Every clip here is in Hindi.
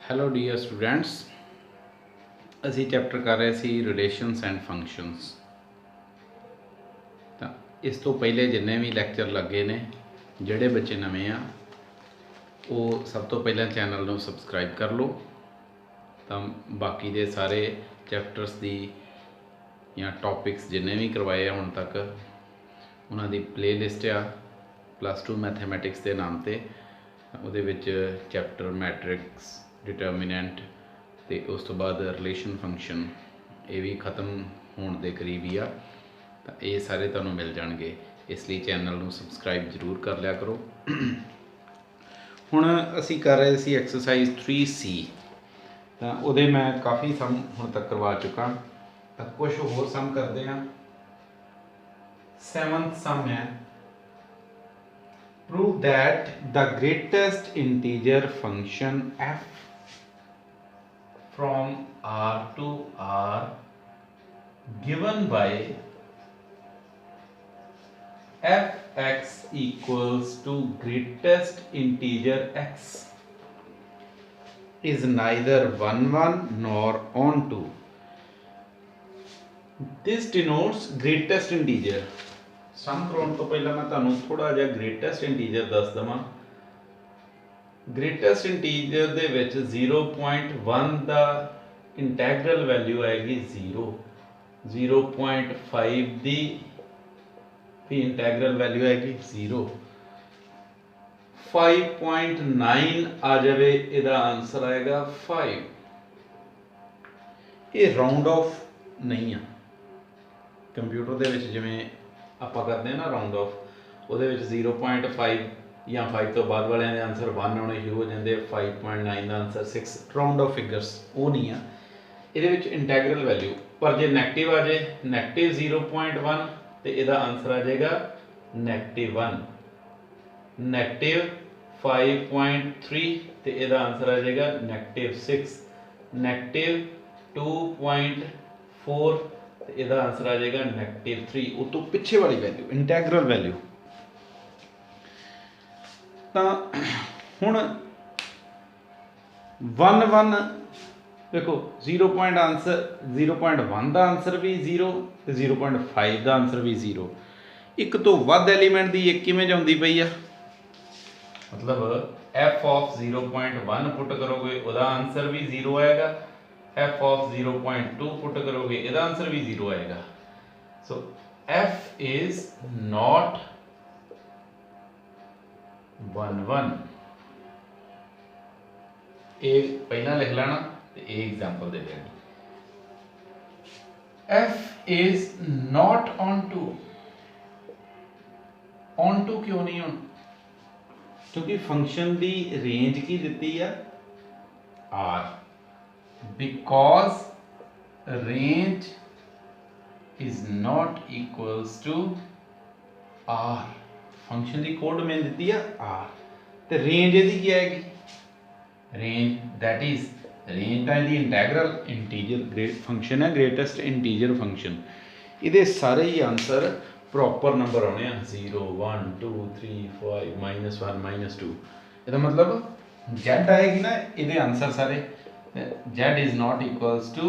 ਹੈਲੋ ਡੀਅਰ ਸਟੂਡੈਂਟਸ, ਅਸੀਂ ਚੈਪਟਰ ਕਰ ਰਹੇ ਸੀ ਰਿਲੇਸ਼ਨਸ ਐਂਡ ਫੰਕਸ਼ਨਸ। ਤਾਂ ਇਸ ਤੋਂ ਪਹਿਲੇ ਜਿੰਨੇ ਵੀ ਲੈਕਚਰ ਲੱਗੇ ਨੇ, ਜਿਹੜੇ ਬੱਚੇ ਨਵੇਂ ਆ ਉਹ ਸਭ ਤੋਂ ਪਹਿਲਾਂ ਚੈਨਲ ਨੂੰ ਸਬਸਕ੍ਰਾਈਬ ਕਰ ਲਓ। ਤਾਂ ਬਾਕੀ ਦੇ ਸਾਰੇ ਚੈਪਟਰਸ ਦੀ ਜਾਂ ਟੌਪਿਕਸ ਜਿੰਨੇ ਵੀ ਕਰਵਾਏ ਆ ਹੁਣ ਤੱਕ, ਉਹਨਾਂ ਦੀ ਪਲੇਲਿਸਟ ਆ +2 ਮੈਥਮੈਟਿਕਸ ਦੇ ਨਾਮ 'ਤੇ। ਉਹਦੇ ਵਿੱਚ ਚੈਪਟਰ ਮੈਟ੍ਰਿਕਸ, ਡਿਟਰਮੀਨੈਂਟ ਅਤੇ ਉਸ ਤੋਂ ਬਾਅਦ ਰਿਲੇਸ਼ਨ ਫੰਕਸ਼ਨ, ਇਹ ਵੀ ਖ਼ਤਮ ਹੋਣ ਦੇ ਕਰੀਬ ਹੀ ਆ। ਤਾਂ ਇਹ ਸਾਰੇ ਤੁਹਾਨੂੰ ਮਿਲ ਜਾਣਗੇ, ਇਸ ਲਈ ਚੈਨਲ ਨੂੰ ਸਬਸਕ੍ਰਾਈਬ ਜ਼ਰੂਰ ਕਰ ਲਿਆ ਕਰੋ। ਹੁਣ ਅਸੀਂ ਕਰ ਰਹੇ ਸੀ ਐਕਸਰਸਾਈਜ਼ 3C। ਤਾਂ ਉਹਦੇ ਮੈਂ ਕਾਫੀ ਸਮ ਹੁਣ ਤੱਕ ਕਰਵਾ ਚੁੱਕਾ। ਤਾਂ ਕੁਛ ਹੋਰ ਸਮ ਕਰਦੇ ਹਾਂ। 7th ਸਮ ਹੈ, prove that the greatest integer function f from R to R given by fx equals to greatest integer x is neither 1 1 nor onto. This denotes greatest integer. ਸਮ ਕਰਾਉਣ ਤੋਂ ਪਹਿਲਾਂ ਮੈਂ ਤੁਹਾਨੂੰ ਥੋੜਾ ਜਿਹਾ ਗ੍ਰੇਟੈਸਟ ਇੰਟੀਜਰ ਦੱਸ ਦਵਾਂ। ਗ੍ਰੇਟੈਸਟ ਇੰਟੀਜਰ ਦੇ ਵਿੱਚ 0.1 ਦਾ ਇੰਟੈਗਰਲ ਵੈਲਿਊ ਆਏਗੀ 0, 0.5 ਦੀ ਵੀ ਇੰਟੈਗਰਲ ਵੈਲਿਊ ਆਏਗੀ 0, 5.9 ਆ ਜਾਵੇ ਇਹਦਾ ਆਨਸਰ ਆਏਗਾ 5। ਇਹ ਰਾਉਂਡ ਆਫ ਨਹੀਂ ਆ। ਕੰਪਿਊਟਰ ਦੇ ਵਿੱਚ ਜਿਵੇਂ ਆਪਾਂ ਕਰਦੇ ਹਾਂ ਨਾ ਰਾਉਂਡ ਆਫ, ਉਹਦੇ ਵਿੱਚ 0.5 ਜਾਂ 5 ਤੋਂ ਬਾਅਦ ਵਾਲਿਆਂ ਦੇ ਆਨਸਰ 1 ਆਉਣੇ ਸ਼ੁਰੂ ਹੋ ਜਾਂਦੇ, 5.9 ਦਾ ਆਨਸਰ 6। ਰਾਉਂਡ ਆਫ ਫਿਗਰਸ ਉਹ ਨਹੀਂ ਆ। ਇਹਦੇ ਵਿੱਚ ਇੰਟੈਗਰਲ ਵੈਲਿਊ, ਪਰ ਜੇ ਨੈਗੇਟਿਵ ਆ ਜਾਏ, ਨੈਗੇਟਿਵ 0.1 ਤੇ ਇਹਦਾ ਆਨਸਰ ਆ ਜਾਏਗਾ -1, ਨੈਗੇਟਿਵ 5.3 ਤੇ ਇਹਦਾ ਆਨਸਰ ਆ ਜਾਏਗਾ -6, ਨੈਗੇਟਿਵ 2.4 ਤੇ ਇਹਦਾ ਆਨਸਰ ਆ ਜਾਏਗਾ -3। ਉਹ ਤੋਂ ਪਿੱਛੇ ਵਾਲੀ ਵੈਲਿਊ ਇੰਟੈਗਰਲ ਵੈਲਿਊ। ਤਾਂ ਹੁਣ 1 1 ਦੇਖੋ, 0 ਆਨਸਰ 0.1 ਦਾ ਆਨਸਰ ਵੀ 0 ਤੇ 0.5 ਦਾ ਆਨਸਰ ਵੀ 0। ਇੱਕ ਤੋਂ ਵੱਧ ਐਲੀਮੈਂਟ ਦੀ ਇੱਕ ਇਮੇਜ ਆਉਂਦੀ ਪਈ ਆ, ਮਤਲਬ f of 0.1 ਪੁੱਟ ਕਰੋਗੇ ਉਹਦਾ ਆਨਸਰ ਵੀ 0 ਆਏਗਾ, f of 0.2 ਪੁੱਟ ਕਰੋਗੇ ਇਹਦਾ ਆਨਸਰ ਵੀ 0 ਆਏਗਾ। ਸੋ f is not 1 1। ਇਹ ਪਹਿਲਾਂ ਲਿਖ ਲੈਣਾ ਤੇ ਇਹ ਐਗਜ਼ਾਮਪਲ ਦੇ ਦੇਣੀ। f is not onto। onto ਕਿਉਂ ਨਹੀਂ ਹੁਣ? ਕਿਉਂਕਿ ਫੰਕਸ਼ਨ ਦੀ ਰੇਂਜ ਕੀ ਦਿੱਤੀ ਆ? r, because range is not equals to r। Function की कोड में दी है r, तो रेंज ਇਹਦੀ ਕੀ ਆਏਗੀ? रेंज दैट इज रेंज ਤਾਂ ਇਹਦੀ ਇੰਟੈਗਰਲ ਇੰਟੀਜਰ ਗ੍ਰੇਟ ਫੰਕਸ਼ਨ ਹੈ, ਗ੍ਰੇਟੈਸਟ ਇੰਟੀਜਰ ਫੰਕਸ਼ਨ। ਇਹਦੇ ਸਾਰੇ ਹੀ ਆਨਸਰ ਪ੍ਰੋਪਰ ਨੰਬਰ ਆਉਣੇ ਆ, 0 1 2 3 5 -1 -2। ਇਹਦਾ ਮਤਲਬ z ਆਏਗੀ ਨਾ, ਇਹਦੇ ਆਨਸਰ ਸਾਰੇ z is not equals to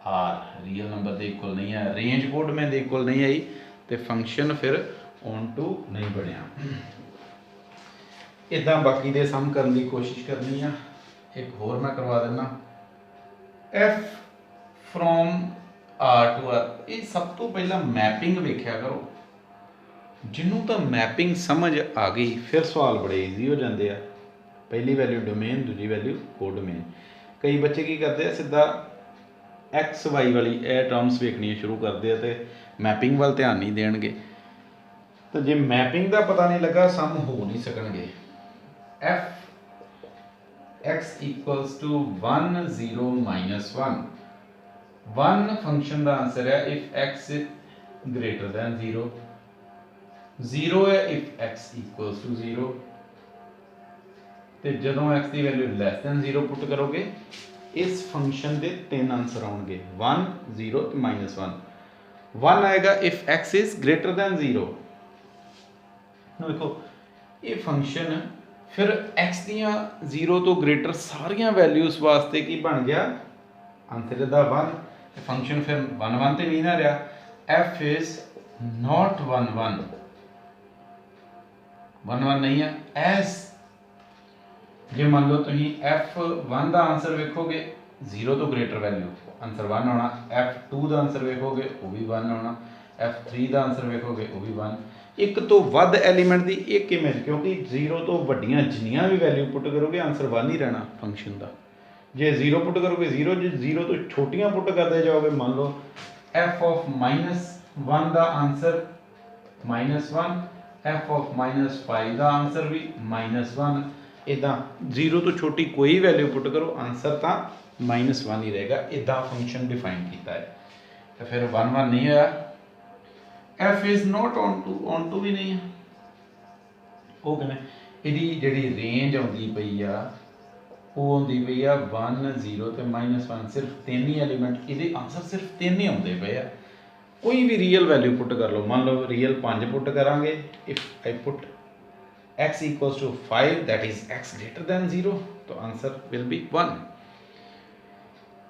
r, real number ਦੇ ਇਕੁਅਲ ਨਹੀਂ ਹੈ, ਰੇਂਜ ਕੋਡ ਮੈਂ ਦੇ ਇਕੁਅਲ ਨਹੀਂ ਆਈ, ਤੇ ਫੰਕਸ਼ਨ ਫਿਰ ਔਨ ਟੂ ਨਹੀਂ ਬਣਿਆ। ਇੱਦਾਂ ਬਾਕੀ ਦੇ ਸਮ ਕਰਨ ਦੀ ਕੋਸ਼ਿਸ਼ ਕਰਨੀ ਆ। ਇੱਕ ਹੋਰ ਮੈਂ ਕਰਵਾ ਦਿੰਦਾ, f from r to r। ਇਹ ਸਭ ਤੋਂ ਪਹਿਲਾਂ ਮੈਪਿੰਗ ਵੇਖਿਆ ਕਰੋ। ਜਿਹਨੂੰ ਤਾਂ ਮੈਪਿੰਗ ਸਮਝ ਆ ਗਈ ਫਿਰ ਸਵਾਲ ਬੜੇ ਈਜ਼ੀ ਹੋ ਜਾਂਦੇ ਆ। ਪਹਿਲੀ ਵੈਲਿਊ ਡੋਮੇਨ, ਦੂਜੀ ਵੈਲਿਊ ਕੋਡੋਮੇਨ। ਕਈ ਬੱਚੇ ਕੀ ਕਰਦੇ ਆ, ਸਿੱਧਾ ਐਕਸ ਵਾਈ ਵਾਲੀ ਇਹ ਟਰਮਸ ਵੇਖਣੀਆਂ ਸ਼ੁਰੂ ਕਰਦੇ ਆ ਤੇ ਮੈਪਿੰਗ ਵੱਲ ਧਿਆਨ ਨਹੀਂ ਦੇਣਗੇ। ਤਾਂ ਜੇ ਮੈਪਿੰਗ ਦਾ ਪਤਾ ਨਹੀਂ ਲੱਗਾ, ਸਮ ਹੋ ਨਹੀਂ ਸਕਣਗੇ। f x equals to 1 0 -1। 1 function the answer ਹੈ if x greater than 0, 0 ਹੈ if x equals to 0। ਤੇ ਜਦੋਂ x ਦੀ ਵੈਲਿਊ ਲੈਸ ਦੈਨ 0 ਪੁੱਟ ਕਰੋਗੇ, ਇਸ ਫੰਕਸ਼ਨ ਦੇ 3 ਆਨਸਰ ਆਉਣਗੇ, 1 0 ਤੇ -1। 1 ਆਏਗਾ if x is greater than 0। ਦੇਖੋ ਇਹ ਫੰਕਸ਼ਨ फिर x दियाँ 0 तो ग्रेटर सारिया वैल्यूज वास्ते की बन गया आंसर दा 1। फंक्शन फिर 1 1 तो नहीं ना रहा। f इज नॉट 1 1 1 1 नहीं है। एस जे मान लो तुम f1 का आंसर वेखोगे 0 तो ग्रेटर वैल्यू आंसर 1 आना, f2 का आंसर वेखोगे वो भी 1 आना, f3 का आंसर वेखोगे वो भी 1। एक तो वध एलीमेंट की एक इमेज, क्योंकि 0 तो वड्डियां जिन्नियां भी वैल्यू पुट करोगे आंसर 1 ही रहना फंक्शन का। जे 0 पुट करोगे 0, जो 0 तो छोटियां पुट करते जाओगे, मान लो f ऑफ -1 का आंसर -1, f ऑफ -5 का आंसर भी -1। इदा 0 तो छोटी कोई वैल्यू पुट करो आंसर तो -1 ही रहेगा। इदा फंक्शन डिफाइन किया है। तो फिर 1 1 नहीं होया। f is not onto भी नहीं है। वो किवें इहदी जिहड़ी रेंज आउंदी पई आ वो आउंदी पई आ 1 0 ते -1, सिर्फ 3 ही एलीमेंट, इहदे आंसर सिर्फ 3 ही आउंदे पे आ। कोई भी रियल वैल्यू पुट कर लो, मान लो रियल 5 पुट करांगे, if I put x equals to 5, that is x greater than 0, तो आंसर will be 1।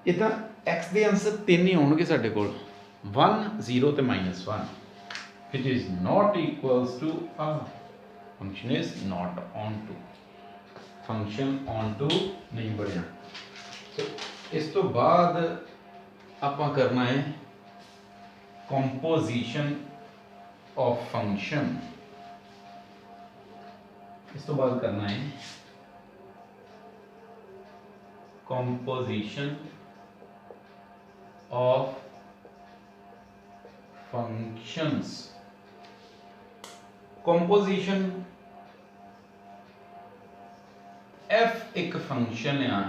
इतना x ਦੇ आंसर 3 ही होंगे साढ़े कोल, 1 0 ਤੇ -1, which is not equals to a function is not on to, function on to नहीं बढ़िया। तो इस तो बाद ਆਪਾਂ करना है composition of function। इस तो बाद करना है composition of functions। composition f एक फंक्शन है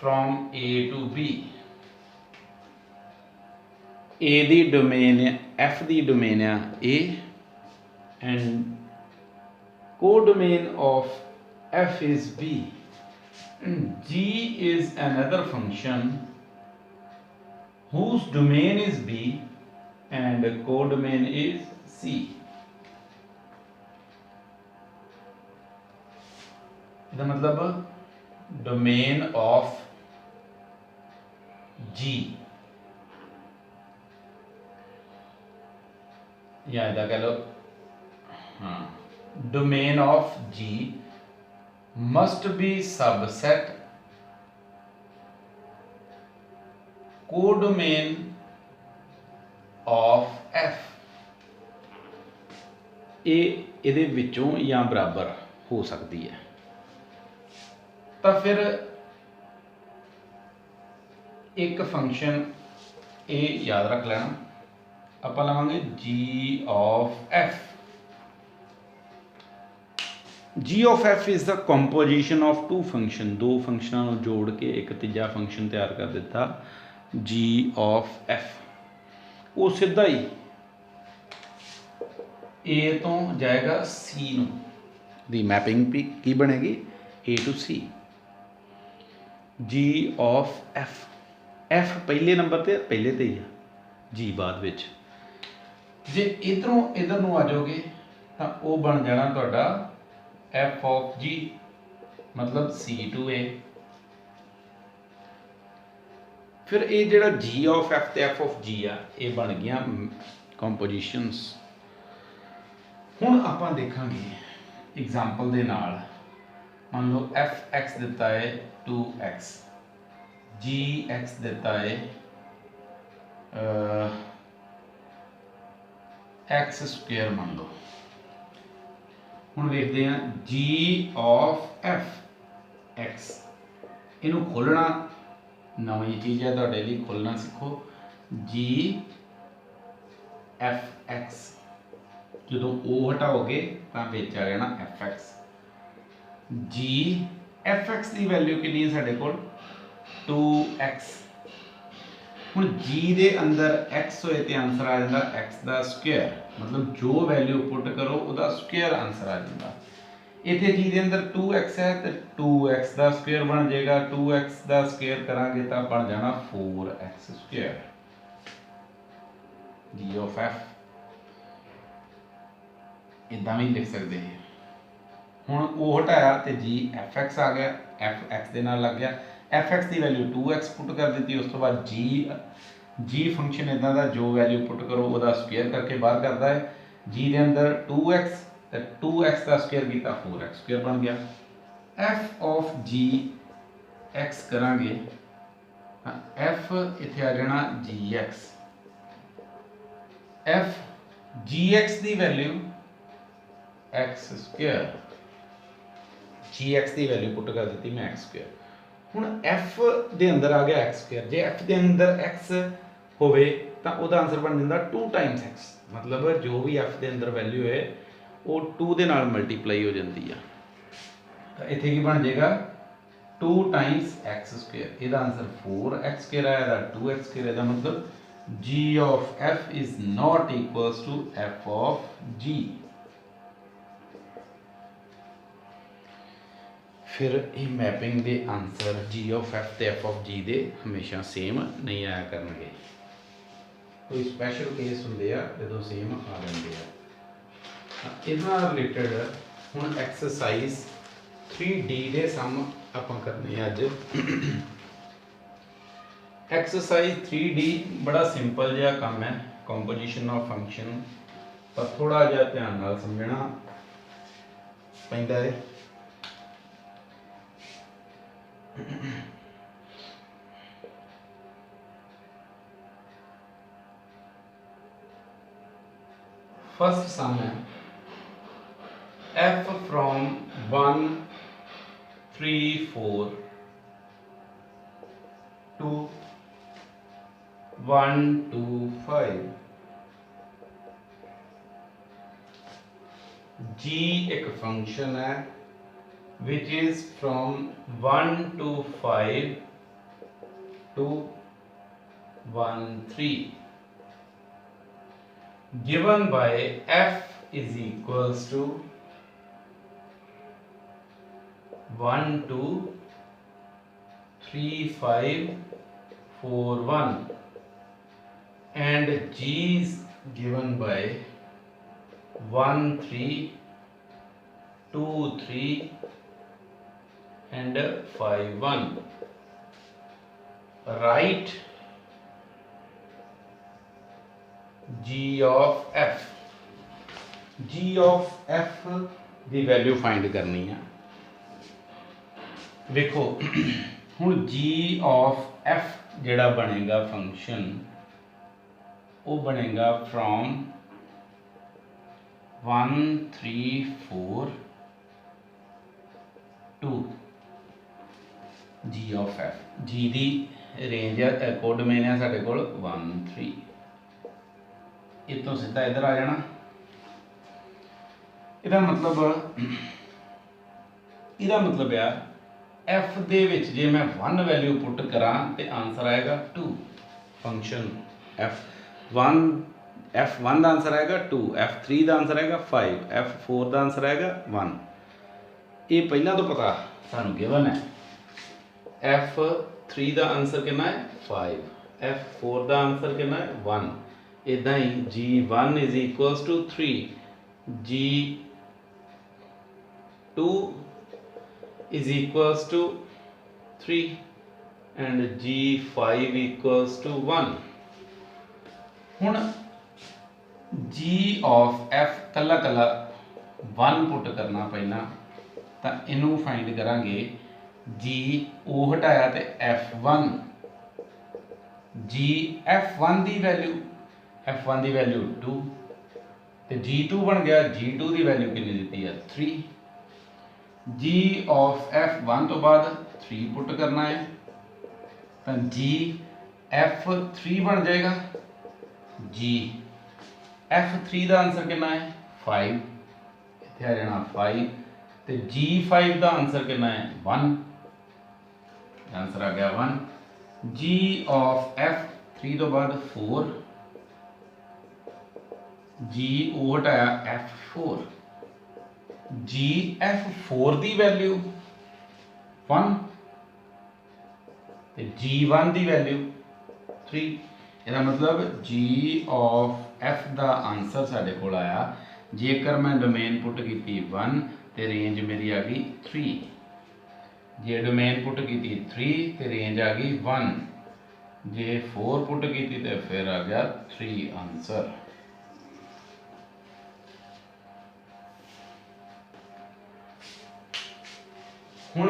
from a to b, a the domain है, f दी डोमेन है a, and codomain of f is b, and g is another function whose domain is b and codomain is c। इसका मतलब domain of g या इधर कह लो हाँ, domain of G must be subset codomain of F। ये ਇਹਦੇ ਵਿੱਚੋਂ ਜਾਂ ਬਰਾਬਰ ਹੋ ਸਕਦੀ ਹੈ। ਤਾਂ ਫਿਰ ਇੱਕ ਫੰਕਸ਼ਨ ਇਹ ਯਾਦ ਰੱਖ ਲੈਣਾ, ਆਪਾਂ ਲਵਾਂਗੇ g of f। g of f is the composition of two function, दो फंक्शनों ਨੂੰ जोड़ के एक तीजा फंक्शन तैयार कर दिता g of f। वो सीधा ही a तो जाएगा c ਨੂੰ, दी मैपिंग भी की बनेगी a to c। g of f, f पहले नंबर ते पहले ते ही है, g बाद विच। जे इधरों इधर ਨੂੰ आ जाओगे तो वो बन जाना तुहाडा f of g, मतलब c to a। फिर ये जिहड़ा g of f ते f of g आ, ये बन गया कंपोजिशनस। हुण आपां देखांगे एग्जाम्पल दे नाल। मान लो f x दिता है 2x, g x दिता है x स्क्वायर मान लो। ਹੁਣ ਵੇਖਦੇ ਹਾਂ g of f x, ਇਹਨੂੰ ਖੋਲਣਾ ਨਵੀਂ ਚੀਜ਼ ਹੈ ਤੁਹਾਡੇ ਲਈ, ਖੋਲਣਾ ਸਿੱਖੋ g f x। ਜਦੋਂ o ਹਟਾਓਗੇ ਤਾਂ ਵਿੱਚ ਆ ਗਿਆ ਨਾ f x। g f x ਦੀ ਵੈਲਿਊ ਕਿੰਨੀ ਹੈ ਸਾਡੇ ਕੋਲ 2x। ਹੁਣ g ਦੇ ਅੰਦਰ x ਹੋਏ ਤੇ ਆਨਸਰ ਆ ਜਾਂਦਾ x ਦਾ ਸਕੁਅਰ, मतलब जो वैल्यू पुट करो उसका स्क्वायर आंसर आ जाता। इतने जी के अंदर 2x है तो 2x का स्क्वायर बन जाएगा, 2x का स्क्वायर करांगे तो बन जाना 4x square. g of f इदां भी लिख सकते हैं। हुण ओ हटाया तो जी एफ एक्स आ गया, एफ एक्स के नाल लग गया, एफ एक्स की वैल्यू 2x पुट कर दी। उस तो बाद जी फंक्शन इदां दा जो वैल्यू पुट करो वह स्क्वेयर करके बाहर करता है। जी के अंदर 2x, तो 2x का स्क्वेयर किया 4x स्क्वेयर बन गया। एफ ऑफ जी एक्स करांगे, एफ इत्थे आ जाना जी एक्स, एफ जी एक्स की वैल्यू एक्स स्क्वेयर, जी एक्स की वैल्यू पुट कर दी मैं एक्स स्क्वेयर। हुण एफ के अंदर आ गया एक्स स्क्वेयर, जे एफ के अंदर एक्स होवे तो उसका आंसर बन जाता 2 टाइम्स एक्स, मतलब जो भी एफ के अंदर वैल्यू है वो 2 के नाल मल्टीप्लाई हो जाती है। तो इत्थे की बन जाएगा 2 टाइम्स एक्स स्क्वेयर, इसका आंसर 4x स्क्वेयर आया, 2x स्क्वेयर। इसका मतलब g of f is not equals to f of g। फिर ये मैपिंग के आंसर g ऑफ f तो f ऑफ g दे हमेशा सेम नहीं आया करनगे, कोई स्पैशल केस होंगे जो सेम आ जाते हैं। इतना रिलेटेड हुण एक्सरसाइज 3D के सम आपां करने अज। एक्सरसाइज 3D बड़ा सिंपल जिहा काम है, कंपोजिशन ऑफ फंक्शन, पर थोड़ा जिहा ध्यान नाल समझना पैंदा है। फर्स्ट सम है f from 1 3 4 to 1 to 5। g एक फंक्शन है which is from 1 to 5 to 1 3, given by f is equals to 1 2 3 5 4 1 and g is given by 1 3 2 3 and 5 1। Write g of f, g of f की वैल्यू फाइंड करनी है। देखो हुण g ऑफ f जिहड़ा बनेगा फंक्शन वो बनेगा from 1 3 4 to g of f, g की रेंज है कोड मेन है साडे कोल 1 3, इतों सीधा इधर आ जाना। इसका मतलब यार एफ दे विच जे मैं 1 वैल्यू पुट करा तो आंसर आएगा 2। फंक्शन f1 का आंसर आएगा 2, f3 का आंसर आएगा 5, f4 का आंसर आएगा 1। ये पहला तो पता सानू गिवन है। f3 का आंसर कितना है 5, f4 का आंसर कितना है 1। इदा ही g1 is equals to 3, g2 is equals to 3 and g5 equals to 1। हुण g of f कला कला 1 पुट करना पहला, तो इनू फाइंड करांगे g ओ हटाया तो f1, g f1 की वैल्यू 2 तो g2 बन गया, g2 की वैल्यू कितनी दी है 3। g ऑफ f1 तो बाद 3 पुट करना है तो g f3 बन जाएगा, g f3 का आंसर कितना है 5, इत्थे आ जाना 5 तो g5 का आंसर कितना है 1, आंसर आ गया 1। g ऑफ f3 तो बाद 4, g ओ हटाया f4, g f4 की वैल्यू 1 तो g1 की वैल्यू 3। इसका मतलब g ऑफ f का आंसर साढ़े को आया जेकर मैं डोमेन पुट की 1 तो रेंज मेरी आ गई 3, जे डोमेन पुट की 3 तो रेंज आ गई 1, जे 4 पुट की तो फिर आ गया 3 आंसर। हुण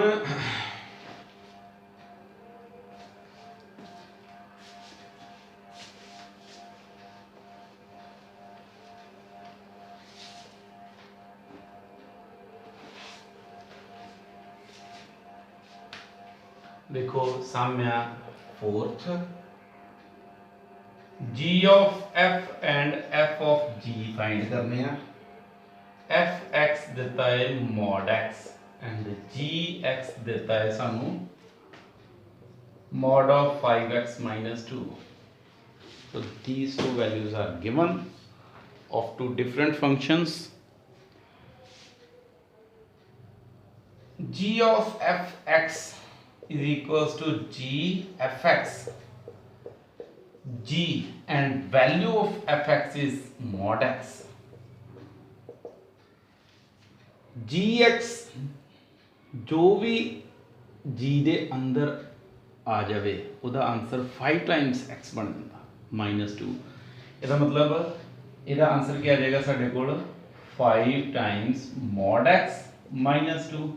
देखो साम्या 4th, g of f and f of g find करने हैं। एफ एक्स दिता है mod x and g x दिता है सानू mod of 5x - 2। so these two values are given of two different functions। g of fx is equals to g fx, g and value of fx is mod x। gx जो भी g ਦੇ ਅੰਦਰ ਆ ਜਾਵੇ ਉਹਦਾ ਆਨਸਰ 5 ਟਾਈਮਸ x ਬਣ ਜਾਂਦਾ -2। ਇਹਦਾ ਮਤਲਬ ਇਹਦਾ ਆਨਸਰ ਕੀ ਆ ਜਾਏਗਾ ਸਾਡੇ ਕੋਲ 5 ਟਾਈਮਸ mod x -2।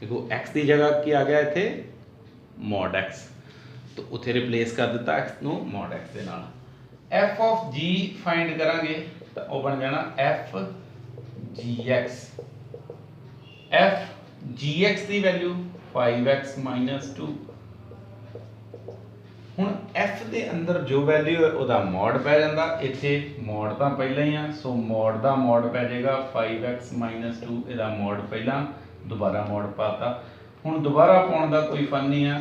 देखो x की जगह की आ गया इत्थे mod x, तो उत्थे रिप्लेस कर दिता x नूं mod x दे नाल। f ऑफ g फाइंड करांगे तो वो बन जाना f gx। f gx की वैल्यू 5x - 2। हुण f दे अंदर जो वैल्यू है उहदा mod पै जांदा, इत्थे mod तां पहलां ही आ, सो mod दा mod पै जाएगा 5x - 2, इहदा mod पहलां दोबारा मोड पाता। हुण दोबारा पाने का कोई फन नहीं है,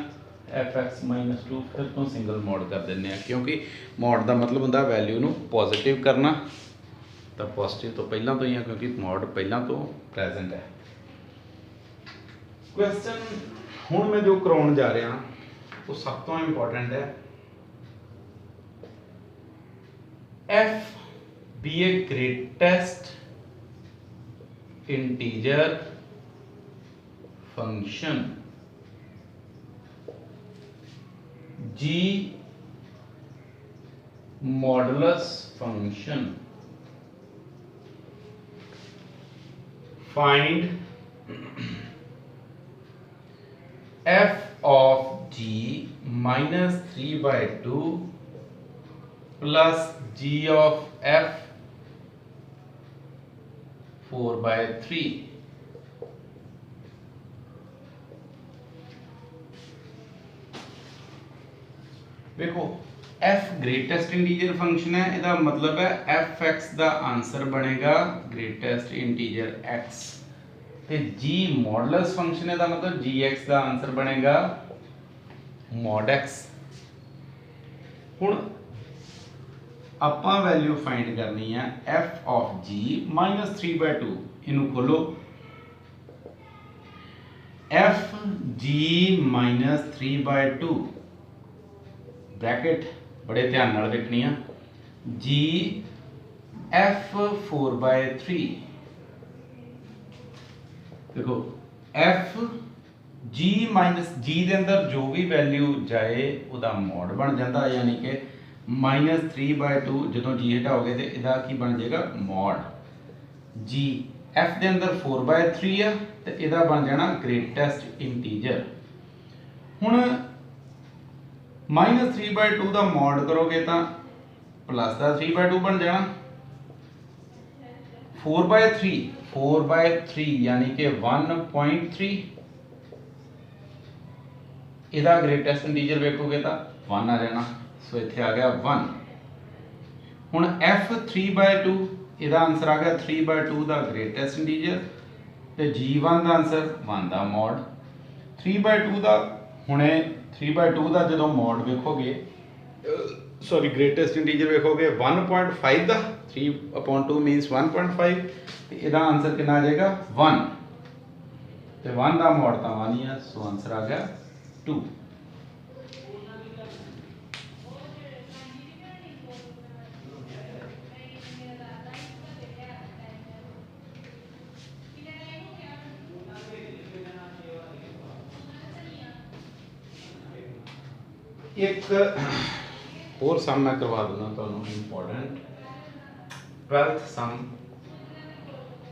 fx - 2 फिर तो सिंगल मोड कर देने, क्योंकि मोड का मतलब होंदा वैल्यू नू पॉजिटिव करना, तो पॉजिटिव तो पहला तो ही है क्योंकि मोड पहला तो प्रेजेंट है। क्वेश्चन हुण मैं जो कराउण जा रहा वो सब तो इंपॉर्टेंट है। f be a greatest integer function, g modulus function, find f of g -3/2 plus g of f 4/3। देखो f ग्रेटेस्ट इंटीजर फंक्शन है, इसका मतलब है f(x) का आंसर बनेगा ग्रेटेस्ट इंटीजर x, ते g मॉडुलस फंक्शन है, मतलब gx का आंसर बनेगा mod x। हुण आपां वैल्यू फाइंड करनी है f ऑफ g -3/2, इनू खोलो f g -3/2 ब्रैकेट बड़े ध्यान नाल देखनी है, g f 4/3। देखो f g दे अंदर जो भी वैल्यू जाए उदा मॉड बन जाता, यानी कि -3/2 जो g हटाओगे तो इहदा की बन जाएगा मॉड। g f दे अंदर 4/3 है तो इहदा बन जाना ग्रेटेस्ट इंटीजर। हुण -3/2 का मॉड करोगे तो प्लस का 3/2 बन जाना, 4/3 यानी कि 1.3, इहदा ग्रेटेस्ट इंटीजर वेखोगे तो 1 आ जाना, सो इत्थे आ गया 1। हुण f 3/2 इहदा आंसर आ गया 3/2 का ग्रेटेस्ट इंटीजर, तो g1 का आंसर 1 का मॉड। 3/2 का हुणे 3/2 का जो मॉड वेखोगे, सॉरी ग्रेटेस्ट इंटीजर वेखोगे 1.5 का, 3/2 मीनस 1.5, तो इसका आंसर कितना आ जाएगा 1, तो 1 का मॉड तो 1 ही है, सो आंसर आ गया 2। एक और सम मैं करवा दूंगा तो important 12th sum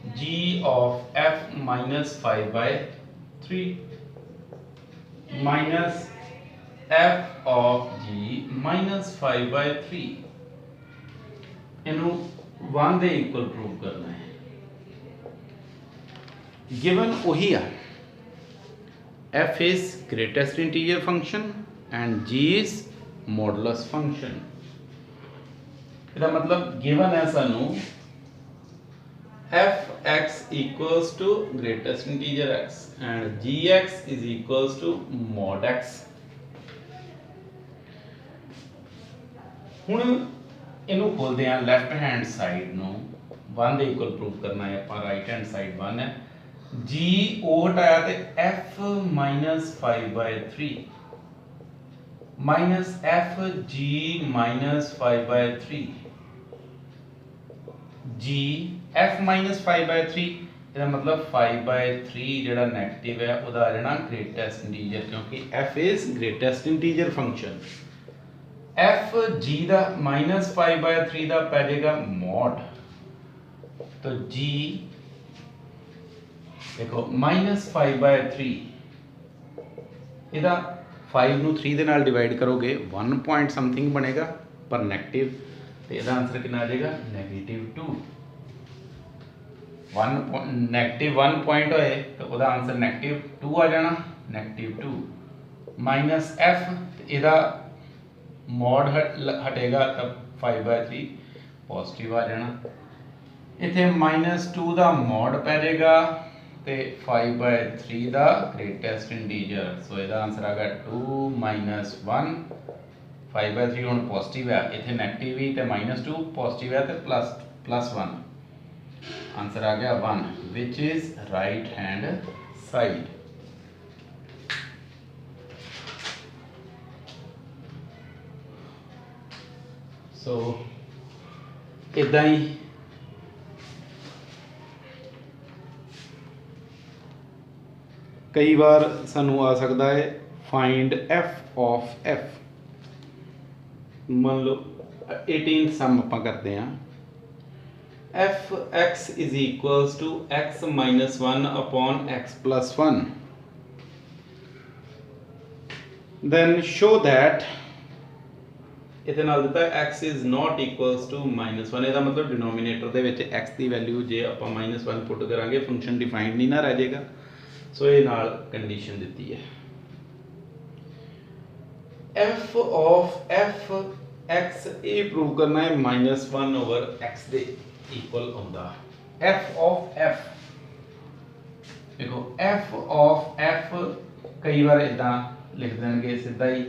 g of f minus 5/3 minus f of g minus 5/3 इनू 1 ਦੇ ਇਕੁਅਲ ਪ੍ਰੂਵ ਕਰਨਾ ਹੈ given ਉਹੀ ਆ f is greatest integer function and g is modulus function ਇਹਦਾ ਮਤਲਬ given ਹੈ ਸਾਨੂੰ fx equals to greatest integer x and gx is equals to mod x ਹੁਣ ਇਹਨੂੰ ਖੋਲਦੇ ਆ ਲੈਫਟ ਹੈਂਡ ਸਾਈਡ ਨੂੰ 1 ਦੇ ਇਕੁਅਲ ਪ੍ਰੂਵ ਕਰਨਾ ਹੈ ਆਪਾਂ ਰਾਈਟ ਹੈਂਡ ਸਾਈਡ 1 ਹੈ g ਉਹ ਹਟਾਇਆ ਤੇ f minus 5/3 minus f g minus 5/3 g f minus 5/3 ਇਹਦਾ ਮਤਲਬ 5/3 ਜਿਹੜਾ ਨੈਗੇਟਿਵ ਹੈ ਉਹਦਾ ਆ ਜਾਣਾ ਗ੍ਰੇਟੈਸਟ ਇੰਟੀਜਰ ਕਿਉਂਕਿ f is greatest integer function f g the minus 5/3 ਦਾ ਪੈ ਜਾਏਗਾ mod तो g देखो minus 5/3 ਇਹਦਾ 5 ਨੂੰ 3 ਦੇ ਨਾਲ ਡਿਵਾਈਡ ਕਰੋਗੇ 1 point something ਬਣੇਗਾ ਪਰ ਨੈਗੇਟਿਵ ਤੇ ਇਹਦਾ ਆਨਸਰ ਕਿੰਨਾ ਆ ਜਾਏਗਾ -2 -1 point ਹੋਏ ਤਾਂ ਉਹਦਾ ਆਨਸਰ -2 ਆ ਜਾਣਾ -2 ਮਾਈਨਸ f ਇਹਦਾ ਮੋਡ ਹਟੇਗਾ ਤਾਂ 5/3 ਪੋਜ਼ਿਟਿਵ ਆ ਜਾਣਾ ਇੱਥੇ -2 ਦਾ ਮੋਡ ਪੈ ਜਾਏਗਾ ਤੇ 5/3 ਦਾ ਗ੍ਰੇਟੈਸਟ ਇੰਟੀਜਰ ਸੋ ਇਹਦਾ ਆਨਸਰ ਆ ਗਿਆ 2 - 1 5/3 ਹੁਣ ਪੋਜ਼ਿਟਿਵ ਹੈ ਇੱਥੇ ਨੈਗੇਟਿਵ ਹੀ ਤੇ -2 ਪੋਜ਼ਿਟਿਵ ਹੈ ਤੇ ਪਲੱਸ 1 आंसर आ गया 1 which is right hand side so इदा ही कई बार सानू आ सकता है find f of f मान लो 18th सम आप करते हैं fx is equals to x minus 1 upon x plus 1 then show that ਇਹਦੇ ਨਾਲ ਦਿੱਤਾ x is not equals to -1 ਇਹਦਾ ਮਤਲਬ ਡਿਨੋਮੀਨੇਟਰ ਦੇ ਵਿੱਚ x ਦੀ ਵੈਲਿਊ ਜੇ ਆਪਾਂ -1 ਪੁੱਟ ਕਰਾਂਗੇ ਫੰਕਸ਼ਨ ਡਿਫਾਈਨਡ ਨਹੀਂ ਨਾ ਰਹਿ ਜਾਏਗਾ ਸੋ ਇਹ ਨਾਲ ਕੰਡੀਸ਼ਨ ਦਿੱਤੀ ਹੈ f of f x ਇਹ ਪ੍ਰੂਵ ਕਰਨਾ ਹੈ -1 over x ਦੇ इक्वल होता f of f देखो f of f कई बार इदा लिख देंगे सीधा ही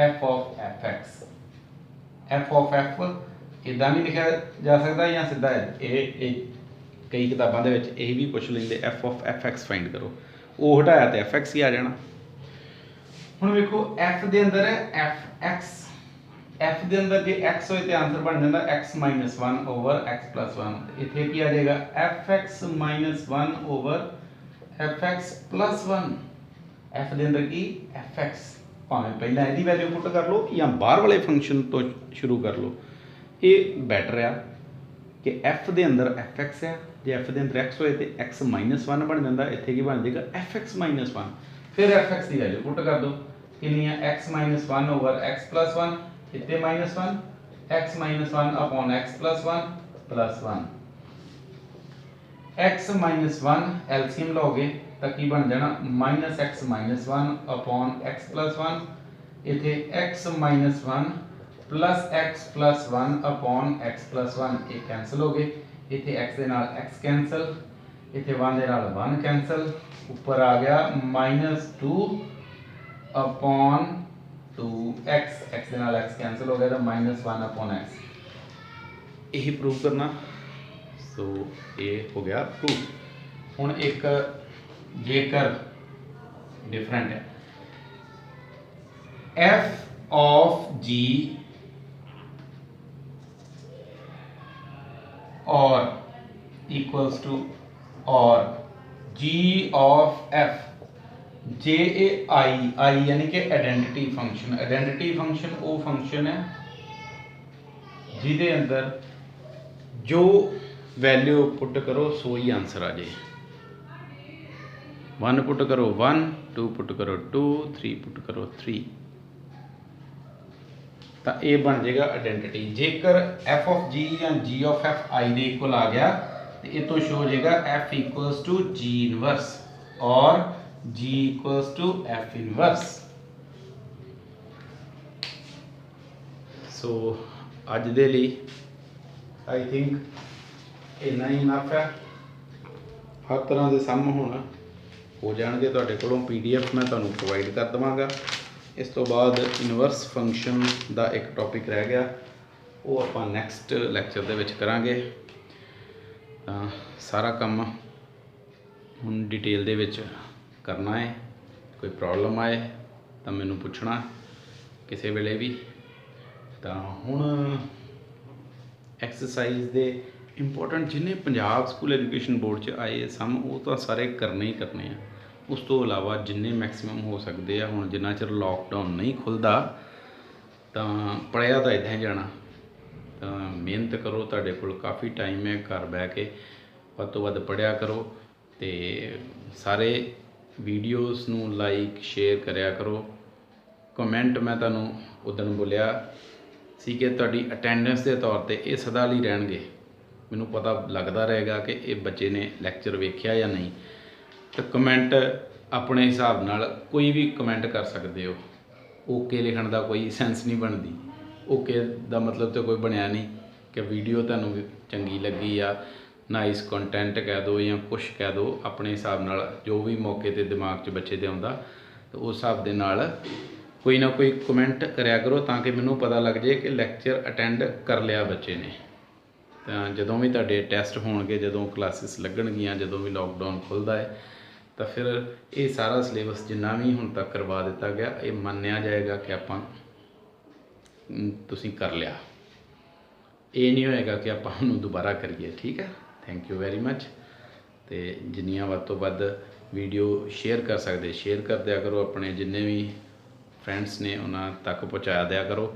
f of fx f of f इदा नहीं लिखा जा सकता या सीधा कई किताबों के विच यही भी पूछ लेंगे f of fx फाइंड करो वो हटाया तो fx ही आ जाना हुण देखो f दे अंदर है fx f ਦੇ ਅੰਦਰ ਜੇ x ਹੋਏ ਤੇ ਆਨਸਰ ਬਣ ਜਾਂਦਾ x - 1 over x plus 1 ਇੱਥੇ ਕੀ ਆ ਜਾਏਗਾ fx - 1 over fx plus 1 f ਦੇ ਅੰਦਰ ਕੀ fx ਭਾਵੇਂ ਪਹਿਲਾਂ ਇਹਦੀ ਵੈਲਿਊ ਪੁੱਟ ਕਰ ਲਓ ਜਾਂ ਬਾਹਰ ਵਾਲੇ ਫੰਕਸ਼ਨ ਤੋਂ ਸ਼ੁਰੂ ਕਰ ਲਓ ਇਹ ਬੈਟਰ ਆ ਕਿ f ਦੇ ਅੰਦਰ fx ਹੈ ਜੇ f ਦੇ ਅੰਦਰ x ਹੋਏ ਤੇ x - 1 ਬਣ ਜਾਂਦਾ ਇੱਥੇ ਕੀ ਬਣ ਜਾਏਗਾ fx - 1 ਫਿਰ fx ਦੀ ਵੈਲਿਊ ਪੁੱਟ ਕਰ ਦਿਓ ਕਿੰਨੀ ਆ x - 1 over x plus 1 इतने -1 x - 1 upon x plus 1 plus 1 x - 1 LCM लोगे तो की बन जाना -x - 1 upon x plus 1 इथे x - 1 plus x plus 1 upon x plus 1 ये कैंसिल हो गए इथे x दे नाल x कैंसिल इथे 1 दे नाल 1 कैंसिल ऊपर आ गया -2 upon 2x x ਦੇ ਨਾਲ x कैंसिल हो गया तो -1 upon x यही प्रूव करना सो ये हो गया प्रूफ हुण एक जेकर डिफरेंट है f of g और equals to or g of f जे ए आई यानी कि आइडेंटिटी फंक्शन वो फंक्शन है जिदे अंदर जो वैल्यू पुट करो सो ही आंसर आ जाए। 1 पुट करो 1, 2 पुट करो 2, 3 पुट करो 3, तो ये बन जाएगा आइडेंटिटी। जेकर एफ ऑफ जी या जी ऑफ एफ आई दे इक्वल आ गया तो ये तो शो हो जाएगा F equals to G inverse और G equals to F inverse. So अज दे लिए आई थिंक इन्ना ही इनफ है। हर तरह के सम होना हो जाएंगे तुहाडे कोलों, PDF मैं तुहानूं प्रोवाइड कर देवांगा। इस तो बाद इनवर्स फंक्शन का एक टॉपिक रह गया, वो आपां नैक्सट लैक्चर दे विच करांगे। सारा काम हुण डिटेल दे विच करना है। कोई प्रॉब्लम आए तो मैनूं पुछना किसी वेले भी। तो हुण एक्सरसाइज दे इंपोर्टेंट जिन्हें पंजाब स्कूल एजुकेशन बोर्ड च आए सम वो तो सारे करने ही करने हैं। उस तो इलावा जिन्ने मैक्सीमम हो सकते हैं, हुण जिन्ना चिर लॉकडाउन नहीं खुलदा तो पढ़िया तो इदां ही जाना। तो मेहनत करो, तुहाडे कोल काफ़ी टाइम है, घर बह के वध तो वध पढ़िया करो। तो सारे वीडियोज़ नूं लाइक शेयर करया करो। कमेंट मैं तुहानूं उदण बोलिया सी कि तुहाडी अटैंडेंस के तौर पर ये सदा लई रहणगे। मैनूं पता लगता रहेगा कि ये बच्चे ने लैक्चर वेख्या या नहीं। तो कमेंट अपने हिसाब नाल कोई भी कमेंट कर सकते हो। ओके लिखण दा कोई सेंस नहीं बनती। ओके दा मतलब तो कोई बनया नहीं कि वीडियो तुहानूं चंगी लगी या नाइस कंटेंट कह दो या कुछ कह दो। अपने हिसाब नाल जो भी मौके ते दिमाग च बच्चे दे आउंदा तो उस हिसाब दे नाल कोई ना कोई कमेंट करया करो ताकि मैनूं पता लग जाए कि लैक्चर अटेंड कर लिया बच्चे ने। तो जदों भी तुहाडे टैसट होणगे, जदों क्लासिस लगणगियां, जदों भी लॉकडाउन खुलदा है तो फिर ये सारा सिलेबस जिन्ना भी हुण तक करवा दिता गया ये मन्निया जाएगा कि आपां तुसीं कर लिया। ये नहीं होएगा कि आपां उहनूं दोबारा करिए। ठीक है, थैंक यू वेरी मच। तो जिन्नियां वध तो वध वीडियो शेयर कर सकते शेयर कर दिया करो। अपने जिन्ने भी फ्रेंड्स ने उन्हां तक पहुँचा दिया करो।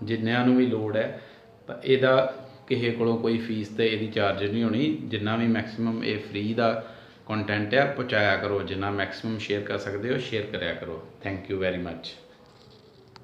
जिन्नियां नूं भी लोड़ है तो इहदा किसी कोलों कोई फीस तो यदी चार्ज नहीं होनी। जिन्ना भी मैक्सीमम ये फ्री का कंटेंट है पहुँचाया करो। जिन्ना मैक्सीमम शेयर कर सकते हो शेयर कराया करो। Thank you very much.